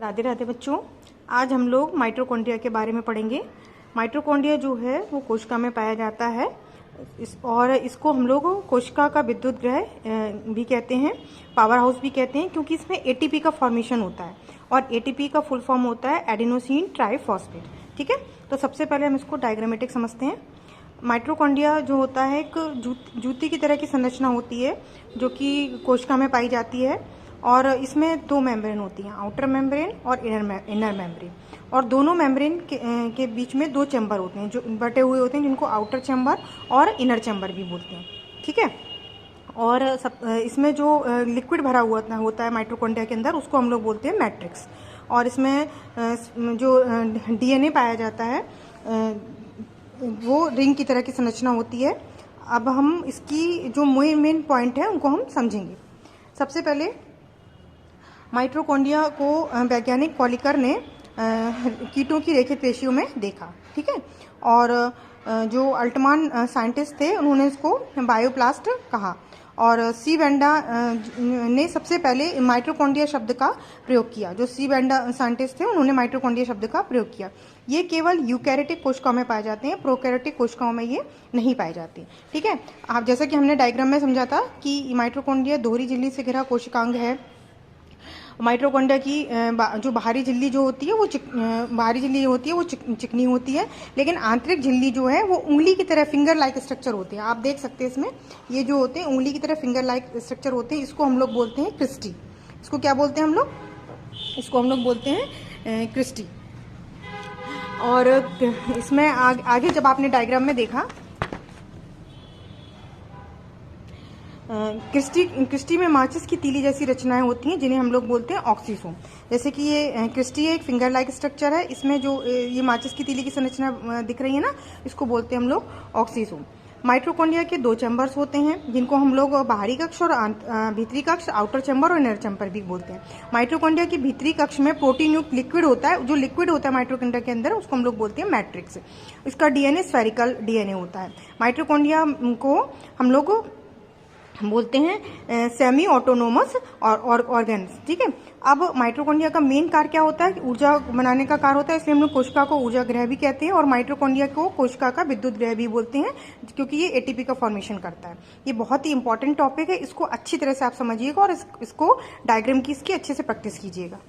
राधे राधे बच्चों, आज हम लोग माइटोकॉन्ड्रिया के बारे में पढ़ेंगे। माइटोकॉन्ड्रिया जो है वो कोशिका में पाया जाता है और इसको हम लोग कोशिका का विद्युत ग्रह भी कहते हैं, पावर हाउस भी कहते हैं, क्योंकि इसमें एटीपी का फॉर्मेशन होता है और एटीपी का फुल फॉर्म होता है एडिनोसिन ट्राइफॉस्फेट। ठीक है, तो सबसे पहले हम इसको डायग्रामेटिक समझते हैं। माइटोकॉन्ड्रिया जो होता है एक जूती की तरह की संरचना होती है जो कि कोशिका में पाई जाती है और इसमें दो मेम्ब्रेन होती हैं, आउटर मेम्ब्रेन और इनर मेम्ब्रेन। और दोनों मेम्ब्रेन के बीच में दो चैम्बर होते हैं जो बटे हुए होते हैं, जिनको आउटर चैम्बर और इनर चैम्बर भी बोलते हैं। ठीक है, और इसमें जो लिक्विड भरा हुआ होता है माइटोकॉन्ड्रिया के अंदर, उसको हम लोग बोलते हैं मैट्रिक्स। और इसमें जो डीएनए पाया जाता है वो रिंग की तरह की संरचना होती है। अब हम इसकी जो मेन पॉइंट है उनको हम समझेंगे। सबसे पहले माइटोकॉन्ड्रिया को वैज्ञानिक कॉलिकर ने कीटों की रेखित पेशियों में देखा। ठीक है, और जो अल्टमान साइंटिस्ट थे उन्होंने इसको बायोप्लास्ट कहा और सी वेंडा ने सबसे पहले माइटोकॉन्ड्रिया शब्द का प्रयोग किया। जो सी वेंडा साइंटिस्ट थे उन्होंने माइटोकॉन्ड्रिया शब्द का प्रयोग किया। ये केवल यूकैरियोटिक कोशिकाओं में पाए जाते हैं, प्रोकैरियोटिक कोशिकाओं में ये नहीं पाए जाते। ठीक है, आप जैसा कि हमने डायग्राम में समझा था कि माइटोकॉन्ड्रिया दोहरी झिल्ली से घिरा कोशिकांग है। माइटोकॉन्ड्रिया की जो बाहरी झिल्ली जो होती है वो चिकनी होती है, लेकिन आंतरिक झिल्ली जो है वो उंगली की तरह फिंगर लाइक स्ट्रक्चर होती है। आप देख सकते हैं इसमें ये जो होते हैं उंगली की तरह फिंगर लाइक स्ट्रक्चर होते हैं। इसको हम लोग बोलते हैं क्रिस्टी। इसको क्या बोलते हैं हम लोग? इसको हम लोग बोलते हैं क्रिस्टी। और इसमें आगे जब आपने डायग्राम में देखा, क्रिस्टी में माचिस की तीली जैसी रचनाएं होती हैं जिन्हें हम लोग बोलते हैं ऑक्सीसोम। जैसे कि ये क्रिस्टी एक फिंगर लाइक स्ट्रक्चर है, इसमें जो ये माचिस की तीली की संरचना दिख रही है ना, इसको बोलते हैं हम लोग ऑक्सीसोम। माइटोकॉन्ड्रिया के दो चैम्बर्स होते हैं जिनको हम लोग बाहरी कक्ष और भीतरी कक्ष, आउटर चैम्बर और इनर चैम्बर भी बोलते हैं। माइटोकॉन्ड्रिया के भीतरी कक्ष में प्रोटीन युक्त लिक्विड होता है। जो लिक्विड होता है माइटोकॉन्ड्रिया के अंदर उसको हम लोग बोलते हैं मैट्रिक्स। इसका डीएनए स्फेरिकल डीएनए होता है। माइटोकॉन्ड्रिया को हम लोग बोलते हैं सेमी ऑटोनोमस ऑर्गन्स। ठीक है, अब माइटोकॉन्ड्रिया का मेन कार्य क्या होता है? ऊर्जा बनाने का कार्य होता है, इसलिए हम लोग कोशिका को ऊर्जा गृह भी कहते हैं और माइटोकॉन्ड्रिया को कोशिका का विद्युत गृह भी बोलते हैं, क्योंकि ये एटीपी का फॉर्मेशन करता है। ये बहुत ही इंपॉर्टेंट टॉपिक है, इसको अच्छी तरह से आप समझिएगा और इसको डायग्राम की इसकी अच्छे से प्रैक्टिस कीजिएगा।